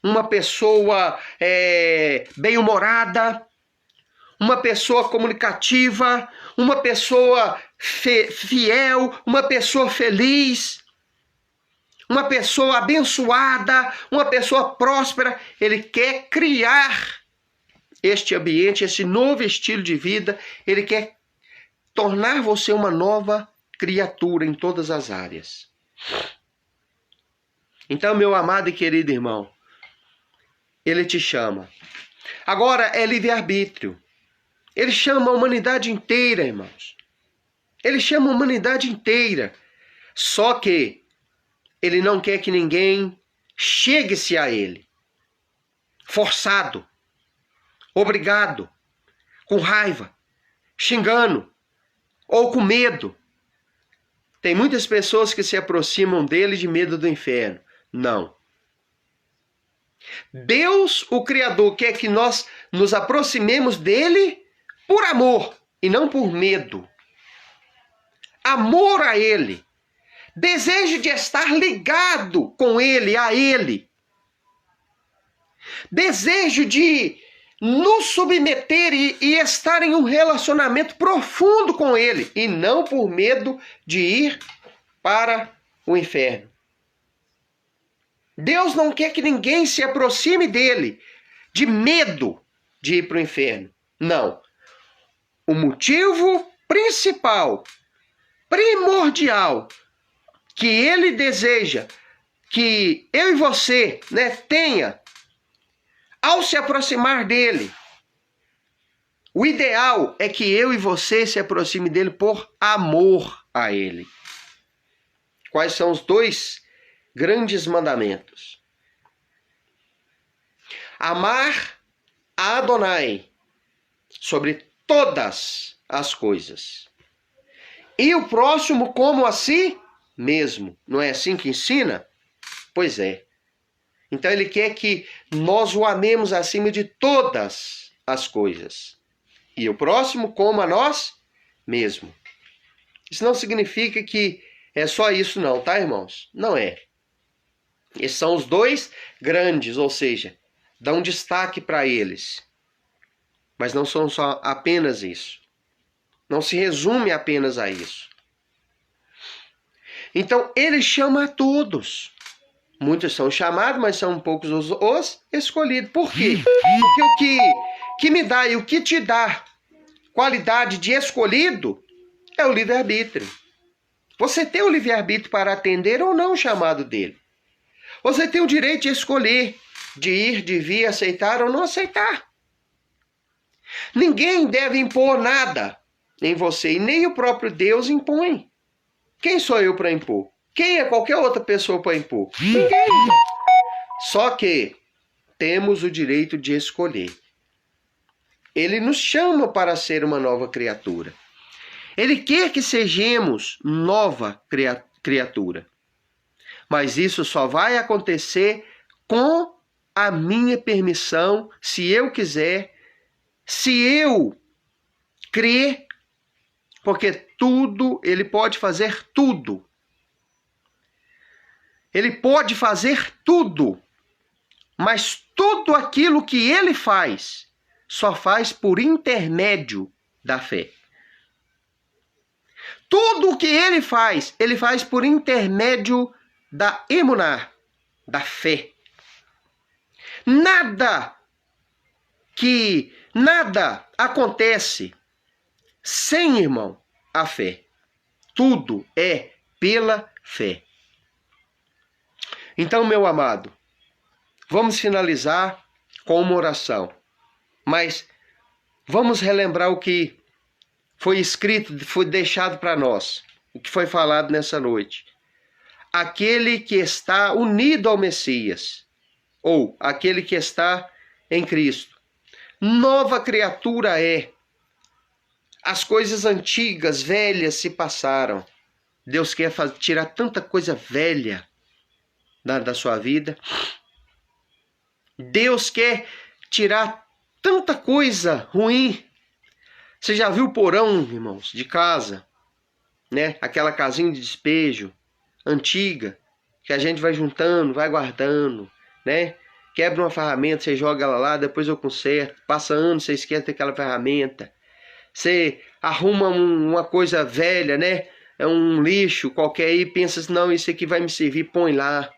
uma pessoa bem-humorada, uma pessoa comunicativa, uma pessoa fiel, uma pessoa feliz, uma pessoa abençoada, uma pessoa próspera. Ele quer criar este ambiente, esse novo estilo de vida. Ele quer tornar você uma nova criatura em todas as áreas. Então, meu amado e querido irmão, ele te chama. Agora é livre-arbítrio. Ele chama a humanidade inteira, irmãos. Ele chama a humanidade inteira. Só que ele não quer que ninguém chegue-se a ele. Forçado. Obrigado. Com raiva. Xingando. Ou com medo. Tem muitas pessoas que se aproximam dele de medo do inferno. Não. Deus, o Criador, quer que nós nos aproximemos dele por amor e não por medo. Amor a ele. Desejo de estar ligado com ele, a ele. Desejo de nos submeter e estar em um relacionamento profundo com ele, e não por medo de ir para o inferno. Deus não quer que ninguém se aproxime dele de medo de ir para o inferno. Não. O motivo principal, primordial, que ele deseja que eu e você, tenha ao se aproximar dele, o ideal é que eu e você se aproxime dele por amor a ele. Quais são os dois grandes mandamentos? Amar a Adonai sobre todas as coisas. E o próximo como a si mesmo. Não é assim que ensina? Pois é. Então ele quer que nós o amemos acima de todas as coisas. E o próximo como a nós mesmo. Isso não significa que é só isso não, tá, irmãos? Não é. Esses são os dois grandes, ou seja, dá um destaque para eles. Mas não são só apenas isso. Não se resume apenas a isso. Então ele chama a todos. Muitos são chamados, mas são poucos os escolhidos. Por quê? Porque o que me dá e o que te dá qualidade de escolhido é o livre-arbítrio. Você tem o livre-arbítrio para atender ou não o chamado dele. Você tem o direito de escolher, de ir, de vir, aceitar ou não aceitar. Ninguém deve impor nada em você, e nem o próprio Deus impõe. Quem sou eu para impor? Quem é qualquer outra pessoa para impor? Ninguém. Só que temos o direito de escolher. Ele nos chama para ser uma nova criatura. Ele quer que sejamos nova criatura. Mas isso só vai acontecer com a minha permissão, se eu quiser, se eu crer, porque tudo, ele pode fazer tudo. Ele pode fazer tudo, mas tudo aquilo que ele faz, só faz por intermédio da fé. Tudo o que ele faz por intermédio da emuná, da fé. Nada acontece sem, irmão, a fé. Tudo é pela fé. Então, meu amado, Vamos finalizar com uma oração. Mas vamos relembrar o que foi escrito, foi deixado para nós, o que foi falado nessa noite. Aquele que está unido ao Messias, ou aquele que está em Cristo, nova criatura é. As coisas antigas, velhas se passaram. Deus quer tirar tanta coisa velha da sua vida. Deus quer tirar tanta coisa ruim. Você já viu o porão, irmãos, de casa, né? Aquela casinha de despejo antiga, que a gente vai juntando, vai guardando, né? Quebra uma ferramenta, você joga ela lá, depois eu conserto. Passa anos, você esquece aquela ferramenta. Você arruma uma coisa velha, né? É um lixo qualquer aí, pensa assim, não, isso aqui vai me servir, põe lá.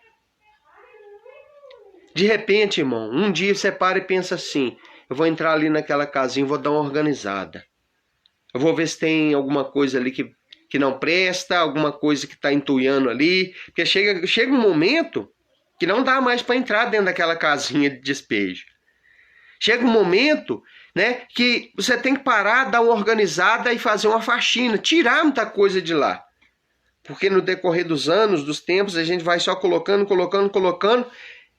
De repente, irmão, um dia você para e pensa assim, eu vou entrar ali naquela casinha, vou dar uma organizada. Eu vou ver se tem alguma coisa ali que não presta, alguma coisa que está entulhando ali. Porque chega um momento que não dá mais para entrar dentro daquela casinha de despejo. Chega um momento, né, que você tem que parar, dar uma organizada e fazer uma faxina, tirar muita coisa de lá. Porque no decorrer dos anos, dos tempos, a gente vai só colocando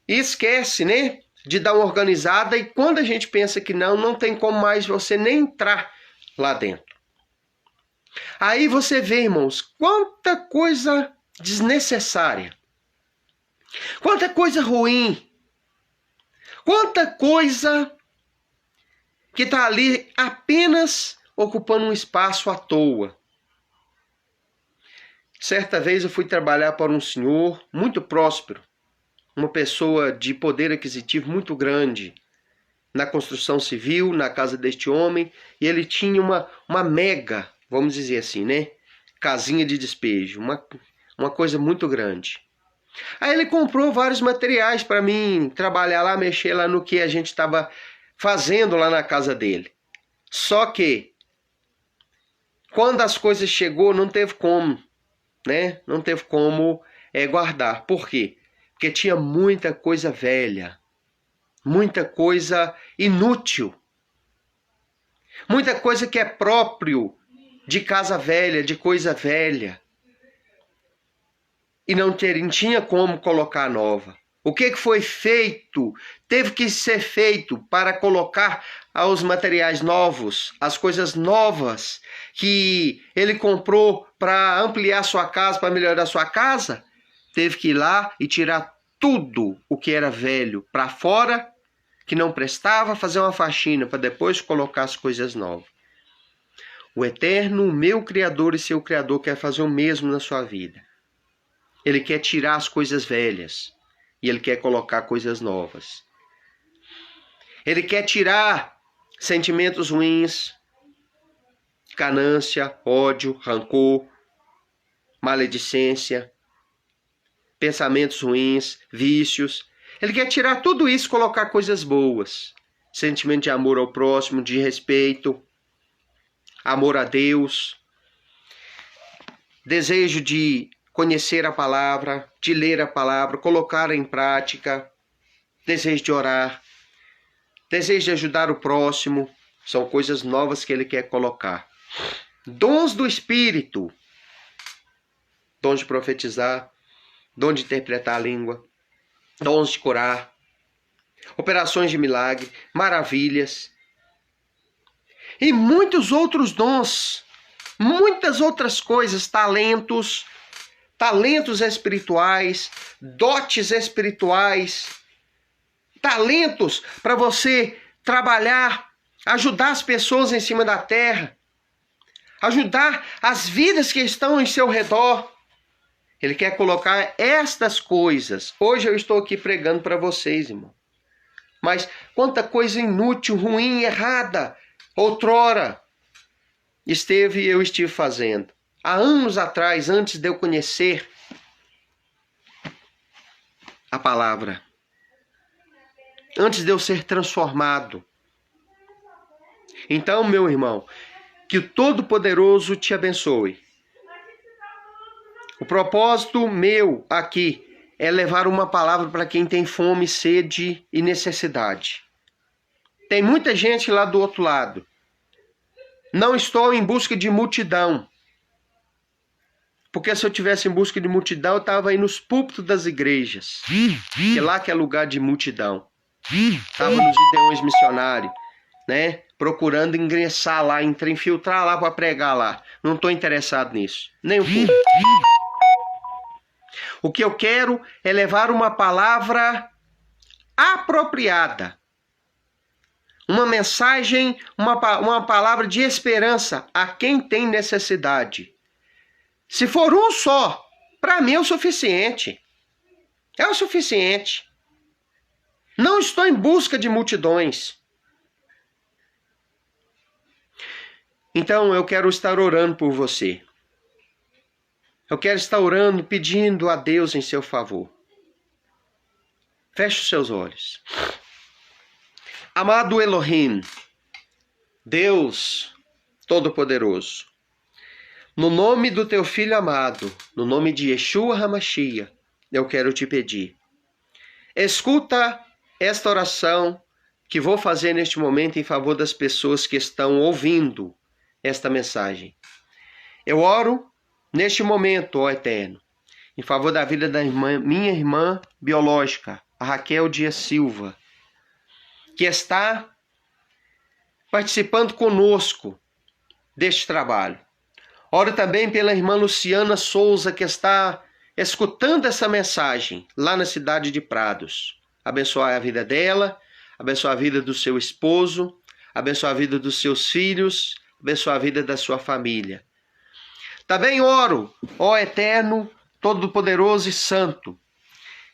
e esquece, né, de dar uma organizada. E quando a gente pensa que não tem como mais você nem entrar lá dentro. Aí você vê, irmãos, quanta coisa desnecessária, quanta coisa ruim, quanta coisa que está ali apenas ocupando um espaço à toa. Certa vez eu fui trabalhar para um senhor muito próspero, uma pessoa de poder aquisitivo muito grande, na construção civil, na casa deste homem, e ele tinha uma mega, vamos dizer assim, né? Casinha de despejo, uma coisa muito grande. Aí ele comprou vários materiais para mim trabalhar lá, mexer lá no que a gente estava fazendo lá na casa dele. Só que, quando as coisas chegou, não teve como, né? Não teve como guardar. Por quê? Porque tinha muita coisa velha, muita coisa inútil, muita coisa que é próprio de casa velha, de coisa velha. E não tinha como colocar nova. O que foi feito? Teve que ser feito para colocar os materiais novos, as coisas novas que ele comprou para ampliar sua casa, para melhorar sua casa. Teve que ir lá e tirar tudo o que era velho para fora, que não prestava, fazer uma faxina para depois colocar as coisas novas. O Eterno, meu Criador e seu Criador, quer fazer o mesmo na sua vida. Ele quer tirar as coisas velhas e ele quer colocar coisas novas. Ele quer tirar sentimentos ruins, ganância, ódio, rancor, maledicência, pensamentos ruins, vícios. Ele quer tirar tudo isso e colocar coisas boas. Sentimento de amor ao próximo, de respeito, amor a Deus, desejo de conhecer a palavra, de ler a palavra, colocar em prática, desejo de orar, desejo de ajudar o próximo. São coisas novas que ele quer colocar. Dons do Espírito, dons de profetizar, dom de interpretar a língua, dons de curar, operações de milagre, maravilhas e muitos outros dons, muitas outras coisas, talentos espirituais, dotes espirituais, talentos para você trabalhar, ajudar as pessoas em cima da terra, ajudar as vidas que estão em seu redor. Ele quer colocar estas coisas. Hoje eu estou aqui pregando para vocês, irmão. Mas quanta coisa inútil, ruim, errada, outrora eu estive fazendo. Há anos atrás, antes de eu conhecer a palavra, antes de eu ser transformado. Então, meu irmão, que o Todo-Poderoso te abençoe. O propósito meu aqui é levar uma palavra para quem tem fome, sede e necessidade. Tem muita gente lá do outro lado. Não estou em busca de multidão. Porque se eu tivesse em busca de multidão, eu estava aí nos púlpitos das igrejas. Que lá que é lugar de multidão. Estava nos Gideões missionários, né? Procurando ingressar lá, infiltrar lá para pregar lá. Não estou interessado nisso. Nem um pouco. O que eu quero é levar uma palavra apropriada. Uma mensagem, uma palavra de esperança a quem tem necessidade. Se for um só, para mim é o suficiente. É o suficiente. Não estou em busca de multidões. Então eu quero estar orando por você. Eu quero estar orando, pedindo a Deus em seu favor. Feche os seus olhos. Amado Elohim, Deus Todo-Poderoso, no nome do teu Filho amado, no nome de Yeshua HaMashiach, eu quero te pedir. Escuta esta oração que vou fazer neste momento em favor das pessoas que estão ouvindo esta mensagem. Eu oro neste momento, ó Eterno, em favor da vida da minha irmã biológica, a Raquel Dias Silva, que está participando conosco deste trabalho. Oro também pela irmã Luciana Souza, que está escutando essa mensagem lá na cidade de Prados. Abençoar a vida dela, abençoar a vida do seu esposo, abençoar a vida dos seus filhos, abençoar a vida da sua família. Também oro, ó Eterno, Todo-Poderoso e Santo,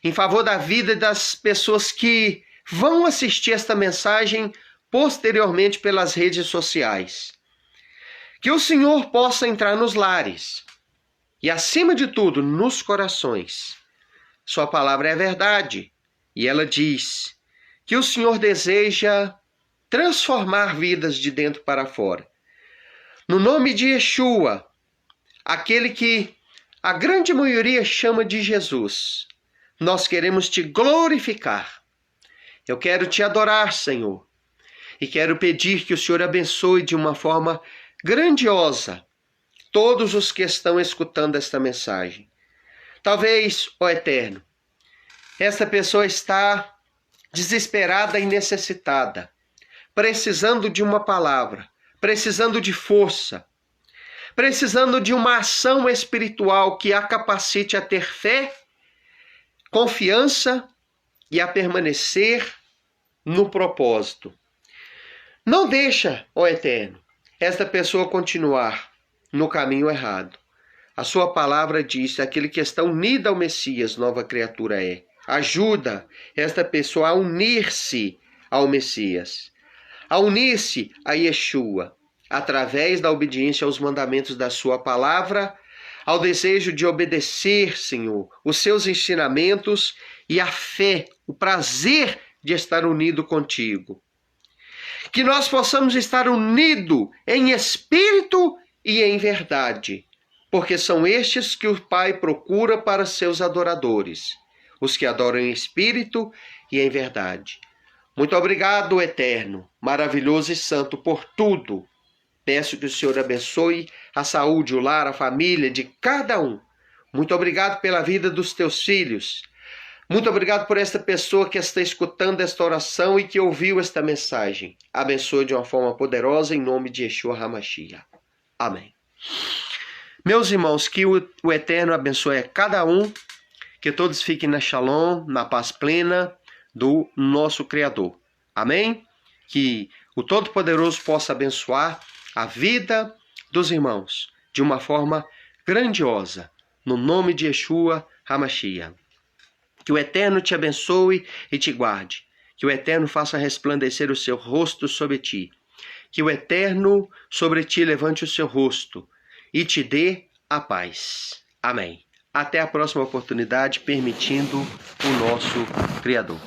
em favor da vida das pessoas que vão assistir esta mensagem posteriormente pelas redes sociais. Que o Senhor possa entrar nos lares e, acima de tudo, nos corações. Sua palavra é verdade e ela diz que o Senhor deseja transformar vidas de dentro para fora. No nome de Yeshua, aquele que a grande maioria chama de Jesus, nós queremos te glorificar. Eu quero te adorar, Senhor, e quero pedir que o Senhor abençoe de uma forma grandiosa todos os que estão escutando esta mensagem. Talvez, ó Eterno, esta pessoa está desesperada e necessitada, precisando de uma palavra, precisando de força, precisando de uma ação espiritual que a capacite a ter fé, confiança e a permanecer no propósito. Não deixa, ó Eterno, esta pessoa continuar no caminho errado. A sua palavra diz: aquele que está unido ao Messias, nova criatura é. Ajuda esta pessoa a unir-se ao Messias, a unir-se a Yeshua, através da obediência aos mandamentos da sua palavra, ao desejo de obedecer, Senhor, os seus ensinamentos e a fé, o prazer de estar unido contigo. Que nós possamos estar unidos em espírito e em verdade, porque são estes que o Pai procura para seus adoradores, os que adoram em espírito e em verdade. Muito obrigado, Eterno, maravilhoso e santo, por tudo. Peço que o Senhor abençoe a saúde, o lar, a família de cada um. Muito obrigado pela vida dos teus filhos. Muito obrigado por esta pessoa que está escutando esta oração e que ouviu esta mensagem. Abençoe de uma forma poderosa em nome de Yeshua HaMashiach. Amém. Meus irmãos, que o Eterno abençoe a cada um, que todos fiquem na shalom, na paz plena do nosso Criador. Amém? Que o Todo-Poderoso possa abençoar a vida dos irmãos de uma forma grandiosa, no nome de Yeshua HaMashiach. Que o Eterno te abençoe e te guarde. Que o Eterno faça resplandecer o seu rosto sobre ti. Que o Eterno sobre ti levante o seu rosto e te dê a paz. Amém. Até a próxima oportunidade, permitindo o nosso Criador.